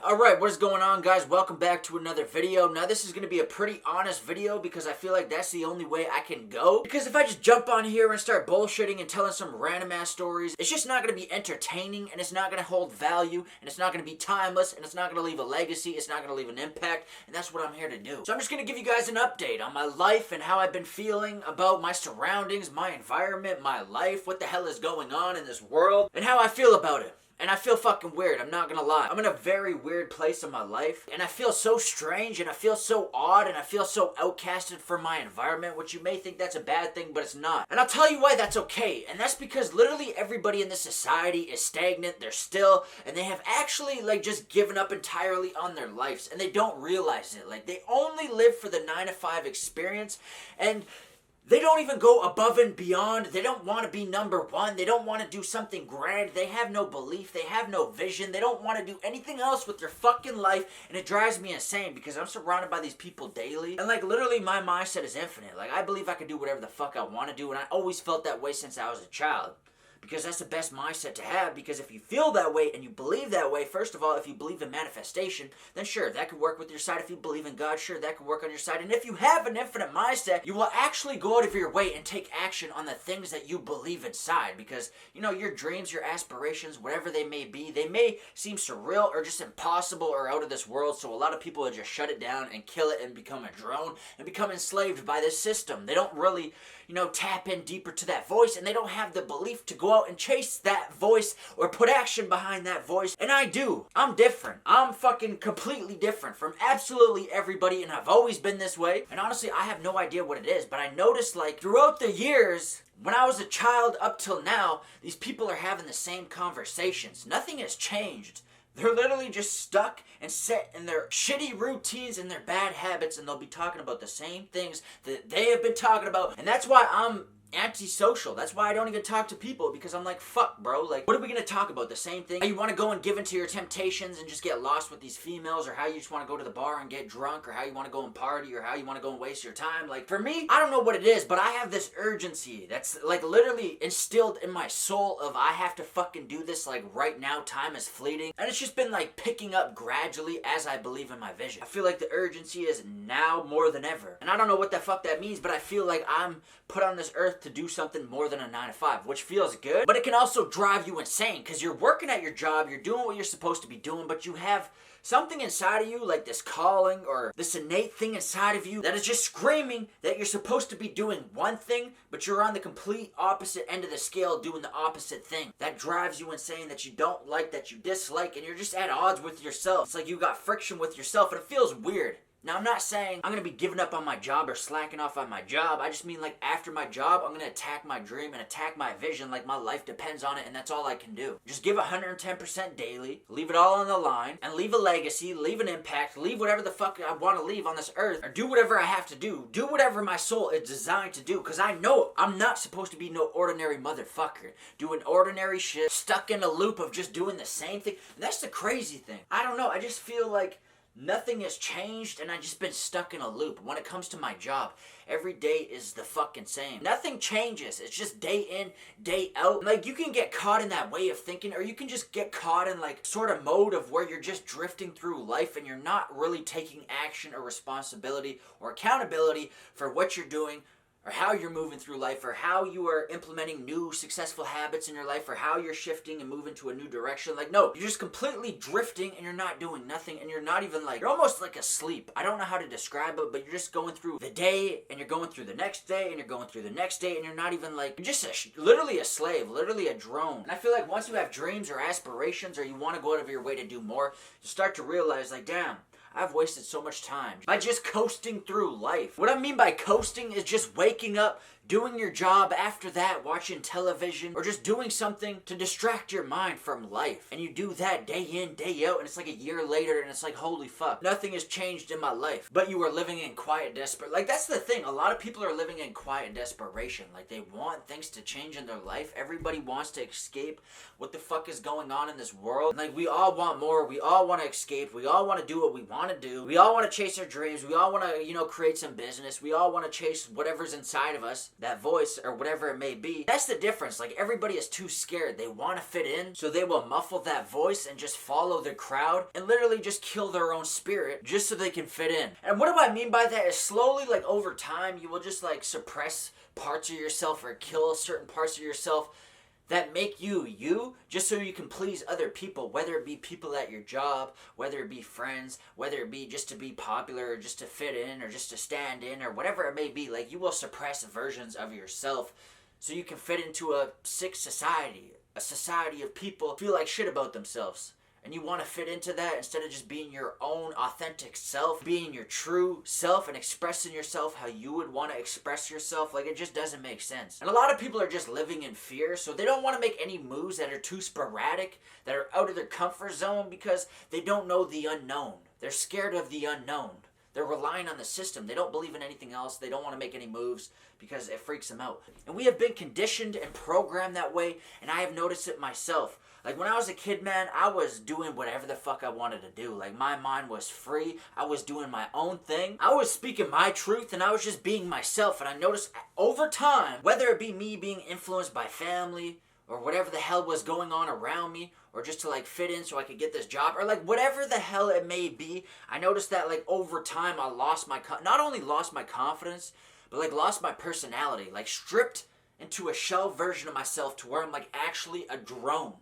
Alright, what is going on, guys? Welcome back to another video. Now this is going to be a pretty honest video because I feel like that's the only way I can go. Because if I just jump on here and start bullshitting and telling some random ass stories, it's just not going to be entertaining, and it's not going to hold value, and it's not going to be timeless, and it's not going to leave a legacy, it's not going to leave an impact, and that's what I'm here to do. So I'm just going to give you guys an update on my life and how I've been feeling about my surroundings, my environment, my life, what the hell is going on in this world, and how I feel about it. And I feel fucking weird, I'm not gonna lie. I'm in a very weird place in my life, and I feel so strange, and I feel so odd, and I feel so outcasted from my environment, which you may think that's a bad thing, but it's not. And I'll tell you why that's okay, and that's because literally everybody in this society is stagnant, they're still, and they have actually, just given up entirely on their lives, and they don't realize it. They only live for the 9-to-5 experience, and they don't even go above and beyond. They don't want to be number one. They don't want to do something grand. They have no belief. They have no vision. They don't want to do anything else with their fucking life. And it drives me insane because I'm surrounded by these people daily. And literally my mindset is infinite. I believe I can do whatever the fuck I want to do. And I always felt that way since I was a child. Because that's the best mindset to have, because if you feel that way and you believe that way, first of all, if you believe in manifestation, then sure, that could work with your side. If you believe in God, sure, that could work on your side. And if you have an infinite mindset, you will actually go out of your way and take action on the things that you believe inside. Because, your dreams, your aspirations, whatever they may be, they may seem surreal or just impossible or out of this world. So a lot of people will just shut it down and kill it and become a drone and become enslaved by this system. They don't really, tap in deeper to that voice, and they don't have the belief to go out and chase that voice or put action behind that voice. And I do. I'm different. I'm fucking completely different from absolutely everybody, and I've always been this way. And honestly, I have no idea what it is, but I noticed throughout the years, when I was a child up till now, these people are having the same conversations. Nothing has changed. They're literally just stuck and set in their shitty routines and their bad habits, and they'll be talking about the same things that they have been talking about. And that's why I'm antisocial. That's why I don't even talk to people, because I'm like, fuck, bro. What are we gonna talk about? The same thing? How you want to go and give into your temptations and just get lost with these females, or how you just want to go to the bar and get drunk, or how you want to go and party, or how you want to go and waste your time. For me, I don't know what it is, but I have this urgency that's literally instilled in my soul of I have to fucking do this right now. Time is fleeting, and it's just been picking up gradually as I believe in my vision. I feel like the urgency is now more than ever, and I don't know what the fuck that means, but I feel like I'm put on this earth to do something more than a 9-to-5, which feels good, but it can also drive you insane, because you're working at your job, you're doing what you're supposed to be doing, but you have something inside of you, this calling or this innate thing inside of you that is just screaming that you're supposed to be doing one thing, but you're on the complete opposite end of the scale doing the opposite thing. That drives you insane, that you don't like, that you dislike, and you're just at odds with yourself. It's like you got friction with yourself, and it feels weird. Now, I'm not saying I'm going to be giving up on my job or slacking off on my job. I just mean after my job, I'm going to attack my dream and attack my vision my life depends on it, and that's all I can do. Just give 110% daily, leave it all on the line, and leave a legacy, leave an impact, leave whatever the fuck I want to leave on this earth, or do whatever I have to do. Do whatever my soul is designed to do, because I know I'm not supposed to be no ordinary motherfucker doing ordinary shit, stuck in a loop of just doing the same thing. And that's the crazy thing. I don't know, I just feel nothing has changed, and I've just been stuck in a loop. When it comes to my job, every day is the fucking same. Nothing changes. It's just day in, day out. You can get caught in that way of thinking, or you can just get caught in sort of mode of where you're just drifting through life and you're not really taking action or responsibility or accountability for what you're doing, or how you're moving through life, or how you are implementing new successful habits in your life, or how you're shifting and moving to a new direction. No, you're just completely drifting and you're not doing nothing, and you're not even you're almost asleep. I don't know how to describe it, but you're just going through the day, and you're going through the next day, and you're going through the next day, and you're not even you're just literally a slave, literally a drone. And I feel once you have dreams or aspirations, or you want to go out of your way to do more, you start to realize damn, I've wasted so much time by just coasting through life. What I mean by coasting is just waking up, doing your job, after that watching television, or just doing something to distract your mind from life. And you do that day in, day out, and it's a year later, and it's holy fuck, nothing has changed in my life, but you are living in quiet desperation. That's the thing, a lot of people are living in quiet desperation. They want things to change in their life. Everybody wants to escape what the fuck is going on in this world. We all want more, we all want to escape, we all want to do what we want to do, we all want to chase our dreams, we all want to, create some business, we all want to chase whatever's inside of us. that voice or whatever it may be. That's the difference. Like, everybody is too scared. They want to fit in, so they will muffle that voice and just follow the crowd and literally just kill their own spirit just so they can fit in. And what do I mean by that is slowly, like over time, you will just like suppress parts of yourself or kill certain parts of yourself that make you you, just so you can please other people, whether it be people at your job, whether it be friends, whether it be just to be popular or just to fit in or just to stand in or whatever it may be. Like, you will suppress versions of yourself so you can fit into a sick society, a society of people who feel like shit about themselves. And you want to fit into that instead of just being your own authentic self, being your true self and expressing yourself how you would want to express yourself. Like, it just doesn't make sense. And a lot of people are just living in fear, so they don't want to make any moves that are too sporadic, that are out of their comfort zone, because they don't know the unknown. They're scared of the unknown. They're relying on the system. They don't believe in anything else. They don't want to make any moves because it freaks them out. And we have been conditioned and programmed that way, and I have noticed it myself. Like, when I was a kid, man, I was doing whatever the fuck I wanted to do. Like, my mind was free. I was doing my own thing. I was speaking my truth, and I was just being myself. And I noticed over time, whether it be me being influenced by family or whatever the hell was going on around me, or just to like fit in so I could get this job, or like whatever the hell it may be, I noticed that like over time I lost my, not only lost my confidence, but like lost my personality. Like, stripped into a shell version of myself to where I'm like actually a drone.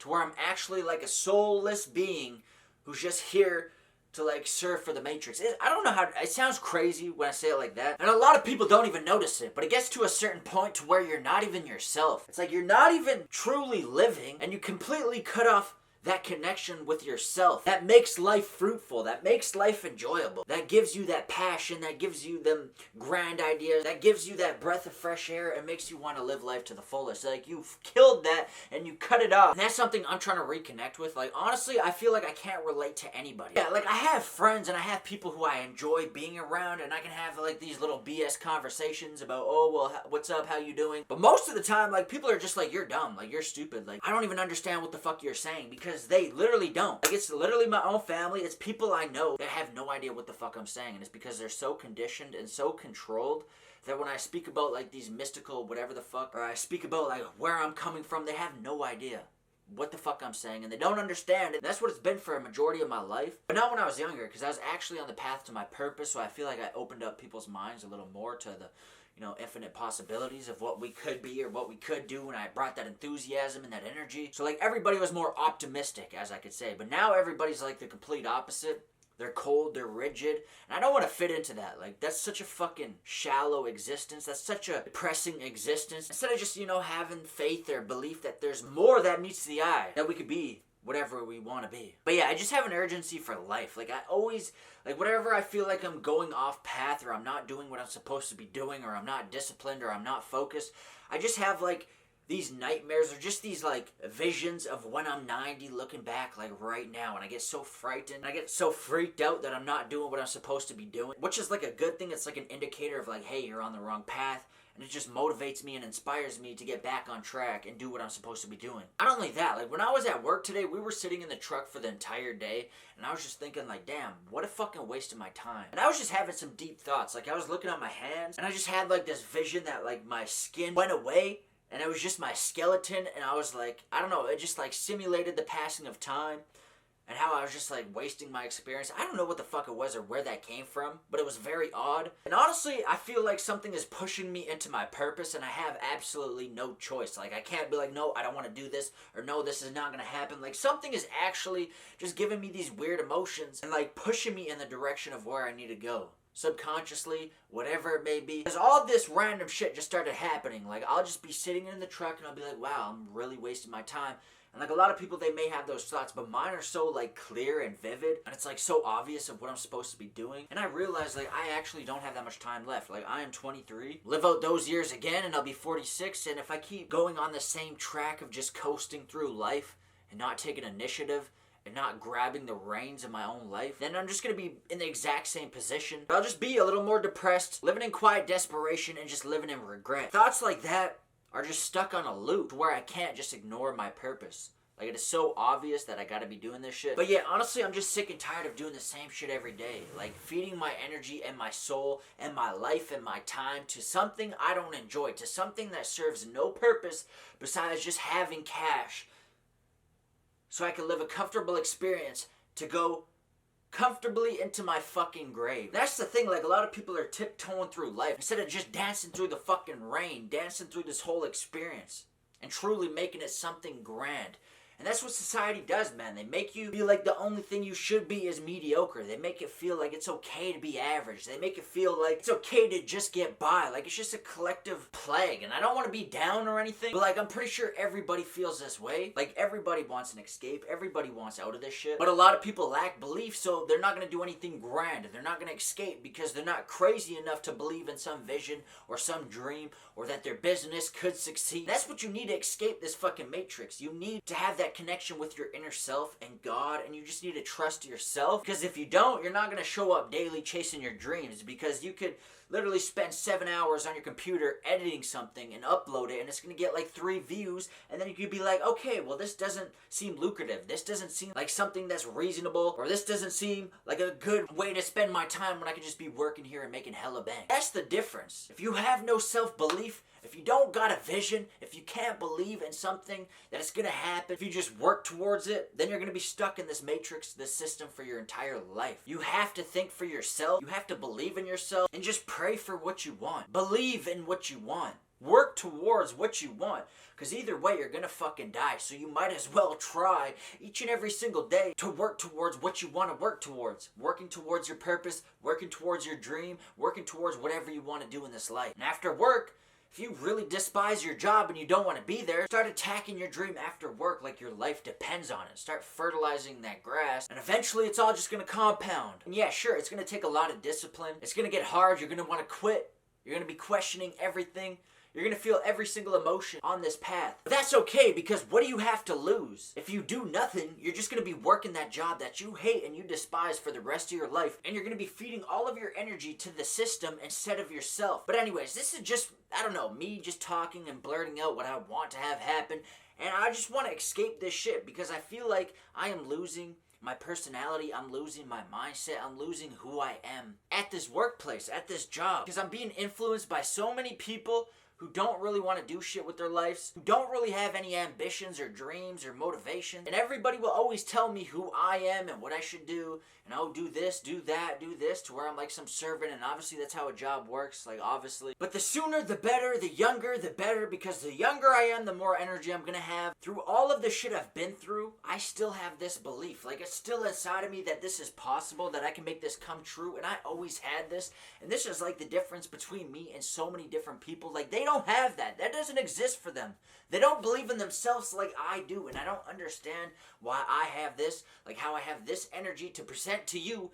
To where I'm actually like a soulless being who's just here to like serve for the Matrix. I don't know how, it sounds crazy when I say it like that. And a lot of people don't even notice it, but it gets to a certain point to where you're not even yourself. It's like you're not even truly living, and you completely cut off that connection with yourself. That makes life fruitful. That makes life enjoyable. That gives you that passion. That gives you them grand ideas. That gives you that breath of fresh air and makes you want to live life to the fullest. Like, you've killed that and you cut it off. And that's something I'm trying to reconnect with. Like, honestly, I feel like I can't relate to anybody. Yeah, like, I have friends and I have people who I enjoy being around, and I can have like these little BS conversations about, oh, well, what's up? How you doing? But most of the time, like, people are just like, you're dumb. Like, you're stupid. Like, I don't even understand what the fuck you're saying, because they literally don't. Like, it's literally my own family. It's people I know that have no idea what the fuck I'm saying. And it's because they're so conditioned and so controlled that when I speak about like these mystical whatever the fuck, or I speak about like where I'm coming from, they have no idea what the fuck I'm saying, and they don't understand it. That's what it's been for a majority of my life. But not when I was younger, because I was actually on the path to my purpose, so I feel like I opened up people's minds a little more to the, you know, infinite possibilities of what we could be or what we could do, and I brought that enthusiasm and that energy. So like, everybody was more optimistic, as I could say. But now everybody's like the complete opposite. They're cold, they're rigid, and I don't want to fit into that. Like, that's such a fucking shallow existence. That's such a depressing existence. Instead of just, you know, having faith or belief that there's more that meets the eye, that we could be whatever we want to be. But yeah, I just have an urgency for life. Like, I always, like, whatever I feel like I'm going off path, or I'm not doing what I'm supposed to be doing, or I'm not disciplined, or I'm not focused, I just have like these nightmares, or just these like visions of when I'm 90 looking back like right now, and I get so frightened, I get so freaked out that I'm not doing what I'm supposed to be doing, which is like a good thing. It's like an indicator of like, hey, you're on the wrong path. And it just motivates me and inspires me to get back on track and do what I'm supposed to be doing. Not only that, like when I was at work today, we were sitting in the truck for the entire day, and I was just thinking like, damn, what a fucking waste of my time. And I was just having some deep thoughts. Like, I was looking at my hands, and I just had like this vision that like my skin went away, and it was just my skeleton, and I was like, I don't know, it just like simulated the passing of time. And how I was just like wasting my experience. I don't know what the fuck it was or where that came from, but it was very odd. And honestly, I feel like something is pushing me into my purpose, and I have absolutely no choice. Like, I can't be like, no, I don't want to do this, or no, this is not going to happen. Like, something is actually just giving me these weird emotions and like pushing me in the direction of where I need to go. Subconsciously, whatever it may be. Because all this random shit just started happening. Like, I'll just be sitting in the truck and I'll be like, wow, I'm really wasting my time. And like, a lot of people, they may have those thoughts, but mine are so like clear and vivid, and it's like so obvious of what I'm supposed to be doing. And I realize like I actually don't have that much time left. Like, I am 23, live out those years again, and I'll be 46. And if I keep going on the same track of just coasting through life and not taking initiative and not grabbing the reins of my own life, then I'm just going to be in the exact same position. I'll just be a little more depressed, living in quiet desperation, and just living in regret. Thoughts like that are just stuck on a loop where I can't just ignore my purpose. Like, it is so obvious that I gotta be doing this shit. But yeah, honestly, I'm just sick and tired of doing the same shit every day. Like, feeding my energy and my soul and my life and my time to something I don't enjoy, to something that serves no purpose besides just having cash so I can live a comfortable experience to go comfortably into my fucking grave. That's the thing, like, a lot of people are tiptoeing through life instead of just dancing through the fucking rain, dancing through this whole experience and truly making it something grand. And that's what society does, man. They make you feel like the only thing you should be is mediocre. They make it feel like it's okay to be average. They make it feel like it's okay to just get by. Like, it's just a collective plague. And I don't want to be down or anything, but like, I'm pretty sure everybody feels this way. Like, everybody wants an escape. Everybody wants out of this shit. But a lot of people lack belief, so they're not going to do anything grand. They're not going to escape because they're not crazy enough to believe in some vision or some dream or that their business could succeed. That's what you need to escape this fucking matrix. You need to have that connection with your inner self and God, and you just need to trust yourself, because if you don't, you're not going to show up daily chasing your dreams, because you could literally spend 7 hours on your computer editing something and upload it, and it's going to get like 3 views, and then you could be like, okay, well, this doesn't seem lucrative, this doesn't seem like something that's reasonable, or this doesn't seem like a good way to spend my time when I could just be working here and making hella bank. That's the difference. If you have no self-belief, if you don't got a vision, if you can't believe in something that it's gonna happen, if you just work towards it, then you're gonna be stuck in this matrix, this system for your entire life. You have to think for yourself, you have to believe in yourself, and just pray for what you want. Believe in what you want. Work towards what you want, because either way you're gonna fucking die, so you might as well try each and every single day to work towards what you want to work towards. Working towards your purpose, working towards your dream, working towards whatever you want to do in this life. And after work, if you really despise your job and you don't want to be there, start attacking your dream after work like your life depends on it. Start fertilizing that grass, and eventually it's all just going to compound. And yeah, sure, it's going to take a lot of discipline. It's going to get hard. You're going to want to quit. You're going to be questioning everything. You're going to feel every single emotion on this path. But that's okay, because what do you have to lose? If you do nothing, you're just going to be working that job that you hate and you despise for the rest of your life. And you're going to be feeding all of your energy to the system instead of yourself. But anyways, this is just, I don't know, me just talking and blurting out what I want to have happen. And I just want to escape this shit, because I feel like I am losing my personality, I'm losing my mindset, I'm losing who I am at this workplace, at this job. Because I'm being influenced by so many people who don't really want to do shit with their lives, who don't really have any ambitions or dreams or motivation. And everybody will always tell me who I am and what I should do, and I'll do this, do that, do this, to where I'm like some servant, and obviously that's how a job works, like, obviously. But the sooner the better, the younger the better, because the younger I am, the more energy I'm gonna have. Through all of the shit I've been through, I still have this belief. Like, it's still inside of me that this is possible, that I can make this come true, and I always had this. And this is like the difference between me and so many different people. Like, they don't have that. That doesn't exist for them. They don't believe in themselves like I do, and I don't understand why I have this, like how I have this energy to present to you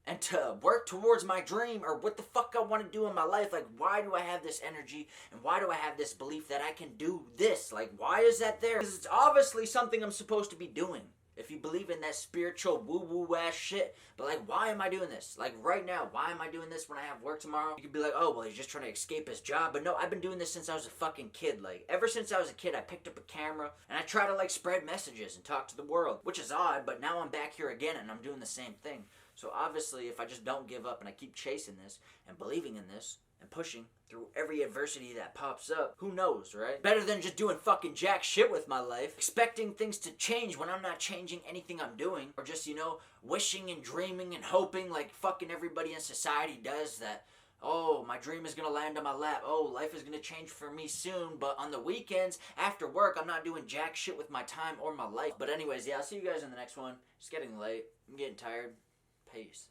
and to work towards my dream or what the fuck I want to do in my life. Like, why do I have this energy, and why do I have this belief that I can do this? Like, why is that there? Because it's obviously something I'm supposed to be doing. If you believe in that spiritual woo-woo ass shit. But like, why am I doing this? Like, right now, why am I doing this when I have work tomorrow? You could be like, oh, well, he's just trying to escape his job. But no, I've been doing this since I was a fucking kid. Like, ever since I was a kid, I picked up a camera and I try to like spread messages and talk to the world. Which is odd, but now I'm back here again and I'm doing the same thing. So obviously, if I just don't give up and I keep chasing this and believing in this and pushing through every adversity that pops up, who knows, right? Better than just doing fucking jack shit with my life, expecting things to change when I'm not changing anything I'm doing, or just, you know, wishing and dreaming and hoping like fucking everybody in society does, that, oh, my dream is gonna land on my lap, oh, life is gonna change for me soon, but on the weekends, after work, I'm not doing jack shit with my time or my life. But anyways, yeah, I'll see you guys in the next one. It's getting late. I'm getting tired. Peace.